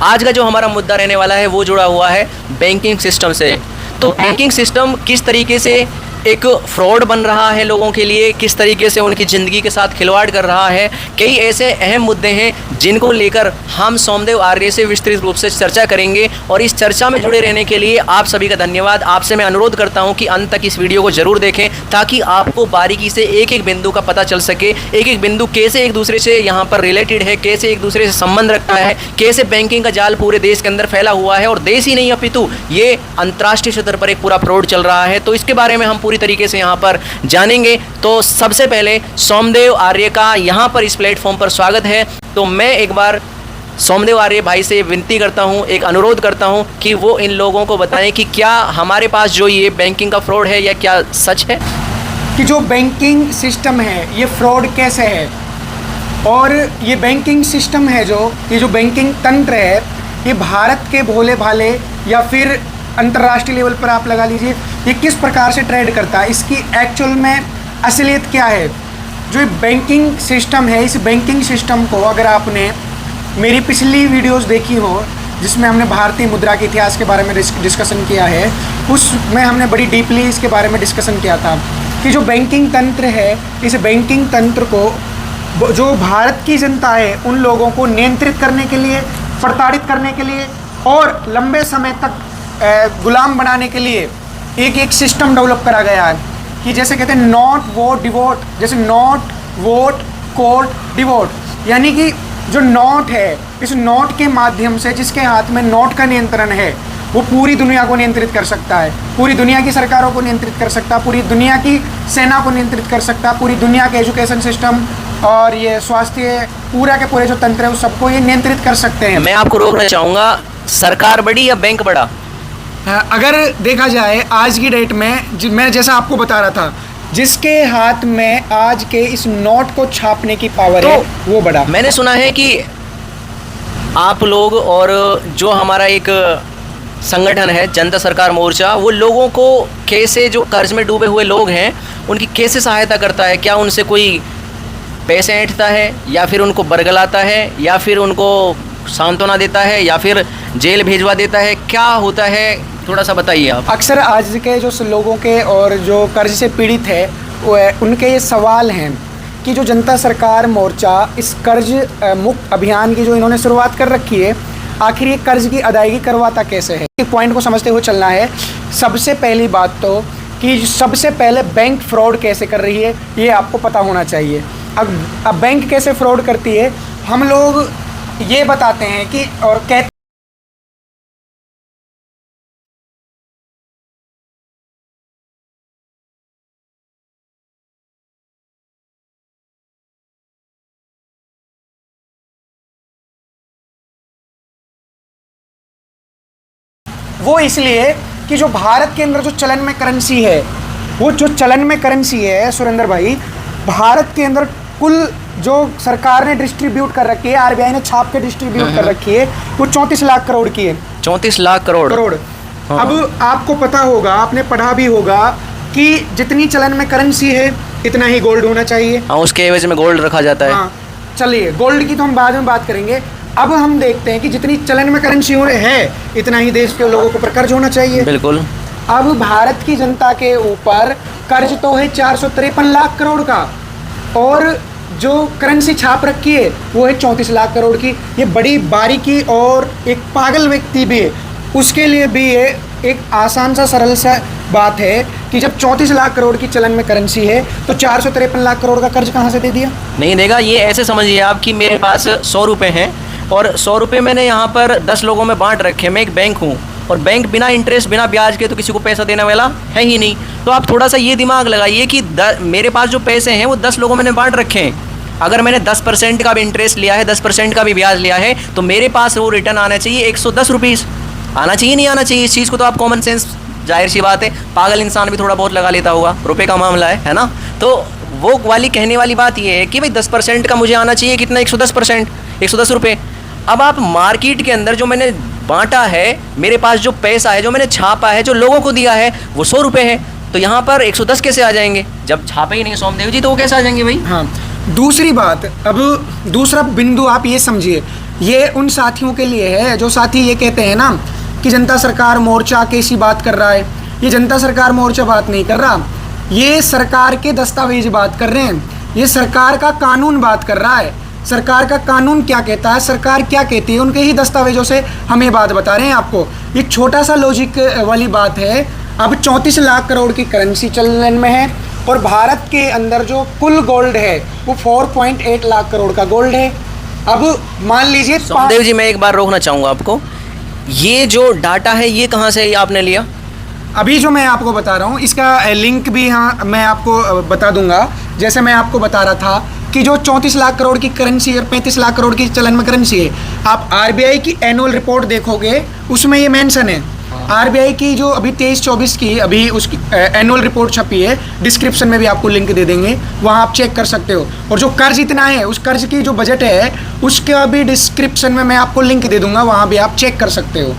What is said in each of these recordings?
आज का जो हमारा मुद्दा रहने वाला है वो जुड़ा हुआ है बैंकिंग सिस्टम से। तो बैंकिंग सिस्टम किस तरीके से एक फ्रॉड बन रहा है लोगों के लिए, किस तरीके से उनकी ज़िंदगी के साथ खिलवाड़ कर रहा है, कई ऐसे अहम मुद्दे हैं जिनको लेकर हम सोमदेव आर्य से विस्तृत रूप से चर्चा करेंगे। और इस चर्चा में जुड़े रहने के लिए आप सभी का धन्यवाद। आपसे मैं अनुरोध करता हूं कि अंत तक इस वीडियो को ज़रूर देखें ताकि आपको बारीकी से एक एक बिंदु का पता चल सके, एक एक बिंदु कैसे एक दूसरे से यहाँ पर रिलेटेड है, कैसे एक दूसरे से संबंध रखता है, कैसे बैंकिंग का जाल पूरे देश के अंदर फैला हुआ है और देश ही नहीं अपितु ये अंतर्राष्ट्रीय स्तर पर एक पूरा फ्रॉड चल रहा है। तो इसके बारे में हम पूरी तरीके से यहाँ पर जानेंगे। तो सबसे पहले सोमदेव आर्य का यहाँ पर इस प्लेटफॉर्म पर स्वागत है। तो मैं एक बार सोमदेव आर्य भाई से विनती करता हूँ, एक अनुरोध करता हूँ कि वो इन लोगों को बताएं कि क्या हमारे पास जो ये बैंकिंग का फ्रॉड है या क्या सच है कि जो बैंकिंग सिस्टम है ये फ्रॉड कैसे है, और ये बैंकिंग सिस्टम है ये जो बैंकिंग तंत्र है ये भारत के भोले भाले या फिर अंतर्राष्ट्रीय लेवल पर आप लगा लीजिए ये किस प्रकार से ट्रेड करता है, इसकी एक्चुअल में असलियत क्या है। जो ये बैंकिंग सिस्टम है, इस बैंकिंग सिस्टम को अगर आपने मेरी पिछली वीडियोस देखी हो जिसमें हमने भारतीय मुद्रा के इतिहास के बारे में डिस्कशन किया है, उसमें हमने बड़ी डीपली इसके बारे में डिस्कशन किया था कि जो बैंकिंग तंत्र है, इस बैंकिंग तंत्र को जो भारत की जनता है उन लोगों को नियंत्रित करने के लिए, प्रताड़ित करने के लिए और लंबे समय तक गुलाम बनाने के लिए एक सिस्टम डेवलप करा गया है कि जैसे कहते हैं नॉट वोट डिवोट, जैसे नॉट वोट कोर्ट डिवोट, यानी कि जो नोट है, इस नोट के माध्यम से जिसके हाथ में नोट का नियंत्रण है वो पूरी दुनिया को नियंत्रित कर सकता है, पूरी दुनिया की सरकारों को नियंत्रित कर सकता है, पूरी दुनिया की सेना को नियंत्रित कर सकता है, पूरी दुनिया के एजुकेशन सिस्टम और ये स्वास्थ्य पूरा के पूरे जो तंत्र है उस सबको ये नियंत्रित कर सकते हैं। मैं आपको रोकना चाहूँगा, सरकार बड़ी या बैंक बड़ा? अगर देखा जाए आज की डेट में मैं जैसा आपको बता रहा था, जिसके हाथ में आज के इस नोट को छापने की पावर है वो बड़ा। मैंने सुना है कि आप लोग और जो हमारा एक संगठन है जनता सरकार मोर्चा, वो लोगों को कैसे, जो कर्ज में डूबे हुए लोग हैं उनकी कैसे सहायता करता है? क्या उनसे कोई पैसे ऐंठता है या फिर उनको बरगलाता है या फिर उनको सांत्वना देता है या फिर जेल भेजवा देता है? क्या होता है, थोड़ा सा बताइए आप। अक्सर आज के जो लोगों के और जो कर्ज से पीड़ित है उनके ये सवाल हैं कि जो जनता सरकार मोर्चा इस कर्ज मुक्त अभियान की जो इन्होंने शुरुआत कर रखी है, आखिर ये कर्ज की अदायगी करवाता कैसे है। एक पॉइंट को समझते हुए चलना है। सबसे पहली बात तो कि सबसे पहले बैंक फ्रॉड कैसे कर रही है ये आपको पता होना चाहिए। अब बैंक कैसे फ्रॉड करती है, हम लोग ये बताते हैं कि और कहते वो इसलिए कि जो भारत के अंदर जो चलन में करेंसी है, वो जो चलन में करेंसी है सुरेंद्र भाई, भारत के अंदर कुल जो सरकार ने डिस्ट्रीब्यूट कर रखी है, आरबीआई ने छाप के डिस्ट्रीब्यूट कर रखी है, वो 34 लाख करोड़ की है। 34 लाख करोड़। हाँ। अब आपको पता होगा, आपने पढ़ा भी होगा कि जितनी चलन में करेंसी है इतना ही गोल्ड होना चाहिए। हाँ, उसके एवज में गोल्ड रखा जाता है। हाँ, चलिए गोल्ड की तो हम बाद में बात करेंगे। अब हम देखते हैं कि जितनी चलन में करेंसी है इतना ही देश के लोगों के ऊपर कर्ज होना चाहिए। बिल्कुल। अब भारत की जनता के ऊपर कर्ज तो है 453 लाख करोड़ का, और जो करेंसी छाप रखी है वो है 34 लाख करोड़ की। ये बड़ी बारीकी और एक पागल व्यक्ति भी है उसके लिए भी ये एक आसान सा सरल सा बात है कि जब 34 लाख करोड़ की चलन में करेंसी है तो 453 लाख करोड़ का कर्ज कहाँ से दे दिया? नहीं देगा। ये ऐसे समझिए आप कि मेरे पास 100 रुपये हैं और 100 रुपये मैंने यहाँ पर 10 लोगों में बांट रखे। मैं एक बैंक हूँ और बैंक बिना इंटरेस्ट, बिना ब्याज के तो किसी को पैसा देने वाला है ही नहीं। तो आप थोड़ा सा ये दिमाग लगाइए कि मेरे पास जो पैसे हैं वो 10 लोगों में बांट रखे हैं। अगर मैंने 10% का भी इंटरेस्ट लिया है, 10% का भी ब्याज लिया है, तो मेरे पास वो रिटर्न आना चाहिए 110 रुपीज़। आना चाहिए, नहीं आना चाहिए? इस चीज़ को तो आप कॉमन सेंस, जाहिर सी बात है पागल इंसान भी थोड़ा बहुत लगा लेता होगा, रुपए का मामला है ना। तो वो वाली कहने वाली बात ये है कि भाई 10% का मुझे आना चाहिए, कितना? 110%, 110 रुपये। अब आप मार्केट के अंदर जो मैंने बांटा है, मेरे पास जो पैसा है, जो मैंने छापा है, जो लोगों को दिया है, वो 100 रुपये है। तो यहाँ पर 110 कैसे आ जाएंगे? जब छापे ही नहीं सोमदेव जी, तो वो कैसे आ जाएंगे भाई? हाँ, दूसरी बात, अब दूसरा बिंदु आप ये समझिए ये उन साथियों के लिए है जो साथी ये कहते हैं ना कि जनता सरकार मोर्चा कैसी बात कर रहा है। ये जनता सरकार मोर्चा बात नहीं कर रहा, ये सरकार के दस्तावेज बात कर रहे हैं, ये सरकार का कानून बात कर रहा है। सरकार का कानून क्या कहता है, सरकार क्या कहती है, उनके ही दस्तावेजों से हम ये बात बता रहे हैं आपको। ये छोटा सा लॉजिक वाली बात है। अब 34 लाख करोड़ की करेंसी चलन में है और भारत के अंदर जो कुल गोल्ड है वो 4.8 लाख करोड़ का गोल्ड है। अब मान लीजिए सोमदेव जी, मैं एक बार रोकना चाहूँगा आपको। ये जो डाटा है ये कहाँ से आपने लिया? अभी जो मैं आपको बता रहा हूँ इसका लिंक भी हाँ मैं आपको बता दूंगा। जैसे मैं आपको बता रहा था कि जो 34 लाख करोड़ की करेंसी और 35 लाख करोड़ की चलन में करेंसी है, आप आरबीआई की एनुअल रिपोर्ट देखोगे उसमें ये मेंशन है। आरबीआई की जो अभी 23-24 की अभी उसकी एनुअल रिपोर्ट छपी है, डिस्क्रिप्शन में भी आपको लिंक दे देंगे, वहाँ आप चेक कर सकते हो। और जो कर्ज इतना है उस कर्ज की जो बजट है उसका भी डिस्क्रिप्शन में मैं आपको लिंक दे दूंगा, वहाँ भी आप चेक कर सकते हो।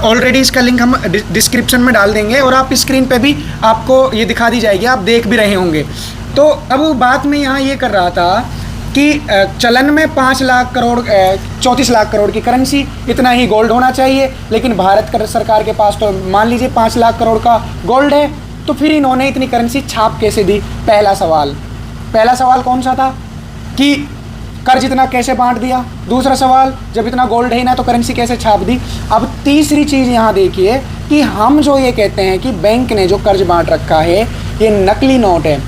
ऑलरेडी इसका लिंक हम डिस्क्रिप्शन में डाल देंगे और आप स्क्रीन पे भी आपको ये दिखा दी जाएगी, आप देख भी रहे होंगे। तो अब बात मैं यहाँ ये कर रहा था कि चलन में 5 लाख करोड़ 34 लाख करोड़ की करेंसी, इतना ही गोल्ड होना चाहिए, लेकिन भारत सरकार के पास तो मान लीजिए 5 लाख करोड़ का गोल्ड है, तो फिर इन्होंने इतनी करेंसी छाप कैसे दी? पहला सवाल कौन सा था कि कर्ज इतना कैसे बांट दिया? दूसरा सवाल, जब इतना गोल्ड है ना तो करेंसी कैसे छाप दी? अब तीसरी चीज़ यहाँ देखिए कि हम जो ये कहते हैं कि बैंक ने जो कर्ज बांट रखा है ये नकली नोट है।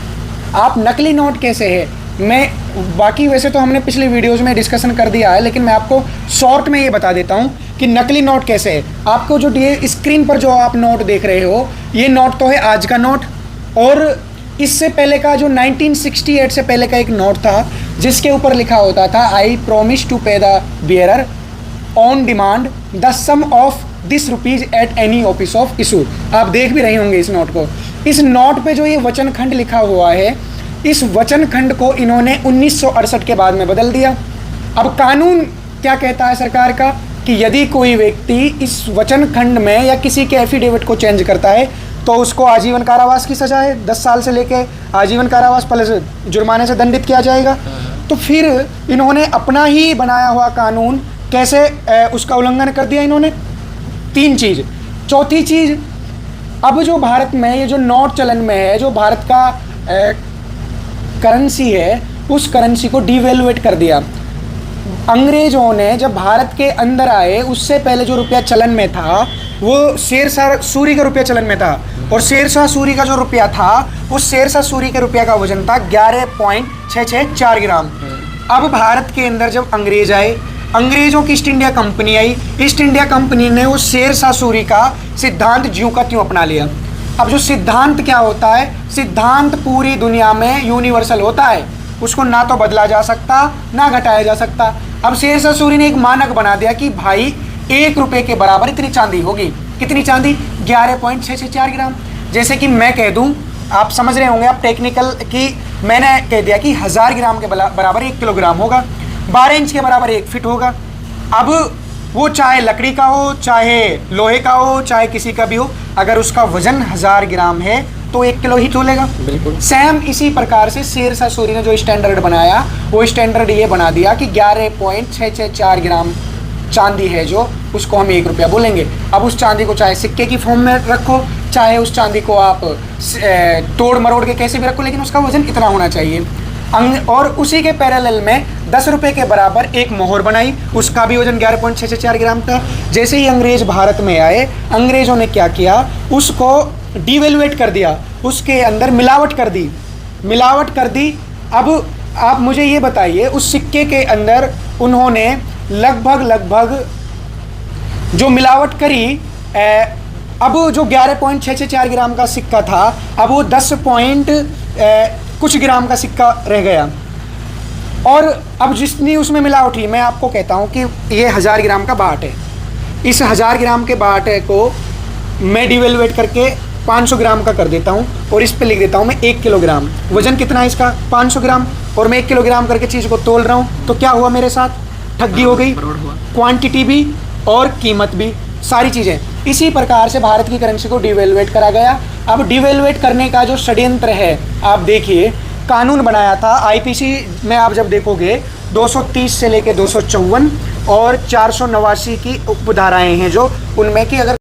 आप नकली नोट कैसे है, मैं बाकी वैसे तो हमने पिछले वीडियोज़ में डिस्कशन कर दिया है, लेकिन मैं आपको शॉर्ट में ये बता देता हूँ कि नकली नोट कैसे है। आपको जो स्क्रीन पर जो आप नोट देख रहे हो ये नोट तो है आज का नोट, और इससे पहले का जो 1968 से पहले का एक नोट था जिसके ऊपर लिखा होता था I promise to pay the bearer on demand the sum of this rupees at any office of issue. आप देख भी रहे होंगे इस नोट को। इस नोट पे जो ये वचन खंड लिखा हुआ है, इस वचन खंड को इन्होंने 1968 के बाद में बदल दिया। अब कानून क्या कहता है सरकार का कि यदि कोई व्यक्ति इस वचन खंड में या किसी के एफिडेविट को चेंज करता है तो उसको आजीवन कारावास की सजा है, 10 साल से लेके आजीवन कारावास प्लस जुर्माने से दंडित किया जाएगा। तो फिर इन्होंने अपना ही बनाया हुआ कानून कैसे उसका उल्लंघन कर दिया इन्होंने? 3 चीज़। चौथी चीज़, अब जो भारत में ये जो नोट चलन में है, जो भारत का करेंसी है, उस करेंसी को डिवैल्यूएट कर दिया। अंग्रेजों ने जब भारत के अंदर आए उससे पहले जो रुपया चलन में था वो शेरशाह सूरी का रुपया चलन में था, और शेरशाह सूरी का जो रुपया था उस शेरशाह सूरी के रुपया का वजन था 11.664 ग्राम। अब भारत के अंदर जब अंग्रेज आए, अंग्रेजों की ईस्ट इंडिया कंपनी आई, ईस्ट इंडिया कंपनी ने वो शेरशाह सूरी का सिद्धांत ज्यों का त्यों अपना लिया। अब जो सिद्धांत क्या होता है, सिद्धांत पूरी दुनिया में यूनिवर्सल होता है, उसको ना तो बदला जा सकता ना घटाया जा सकता। अब शेरशाह सूरी ने एक मानक बना दिया कि भाई 1 रुपये के बराबर इतनी चांदी होगी। कितनी चांदी? 11.664 ग्राम। जैसे कि मैं कह दूं, आप समझ रहे होंगे आप टेक्निकल, कि मैंने कह दिया कि 1000 ग्राम के बराबर 1 किलोग्राम होगा, 12 इंच के बराबर 1 फीट होगा। अब वो चाहे लकड़ी का हो, चाहे लोहे का हो, चाहे किसी का भी हो, अगर उसका वजन 1000 ग्राम है तो 1 किलो ही तोलेगा। बिल्कुल सेम इसी प्रकार से शेरशाह सूरी ने जो स्टैंडर्ड बनाया, वो स्टैंडर्ड ये बना दिया कि 11.664 ग्राम चांदी है जो, उसको हम 1 रुपया बोलेंगे। अब उस चांदी को चाहे सिक्के की फॉर्म में रखो, चाहे उस चांदी को आप तोड़ मरोड़ के कैसे भी रखो, लेकिन उसका वजन इतना होना चाहिए। और उसी के पैरेलल में 10 रुपये के बराबर एक मोहर बनाई, उसका भी वजन 11.664 ग्राम था। जैसे ही अंग्रेज भारत में आए, अंग्रेजों ने क्या किया, उसको डिवैल्यूएट कर दिया, उसके अंदर मिलावट कर दी। अब आप मुझे ये बताइए, उस सिक्के के अंदर उन्होंने लगभग जो मिलावट करी, अब जो 11.664 ग्राम का सिक्का था, अब वो 10 कुछ ग्राम का सिक्का रह गया। और अब जितनी उसमें मिलावट हुई, मैं आपको कहता हूँ कि ये 1000 ग्राम का बाट है। इस 1000 ग्राम के बाट को मैं डिवैल्यूएट करके 500 ग्राम का कर देता हूँ और इस पे लिख देता हूँ मैं 1 किलोग्राम। वजन कितना है इसका? 500 ग्राम, और मैं 1 किलोग्राम करके चीज़ को तोल रहा हूँ। तो क्या हुआ मेरे साथ? ठगी हो गई, क्वांटिटी भी और कीमत भी, सारी चीज़ें। इसी प्रकार से भारत की करेंसी को डिवैल्यूएट करा गया। अब डिवैल्यूएट करने का जो षड्यंत्र है, आप देखिए, कानून बनाया था आईपीसी में, आप जब देखोगे 230 से लेके 254, और 489 की उपधाराएं हैं जो उनमें कि अगर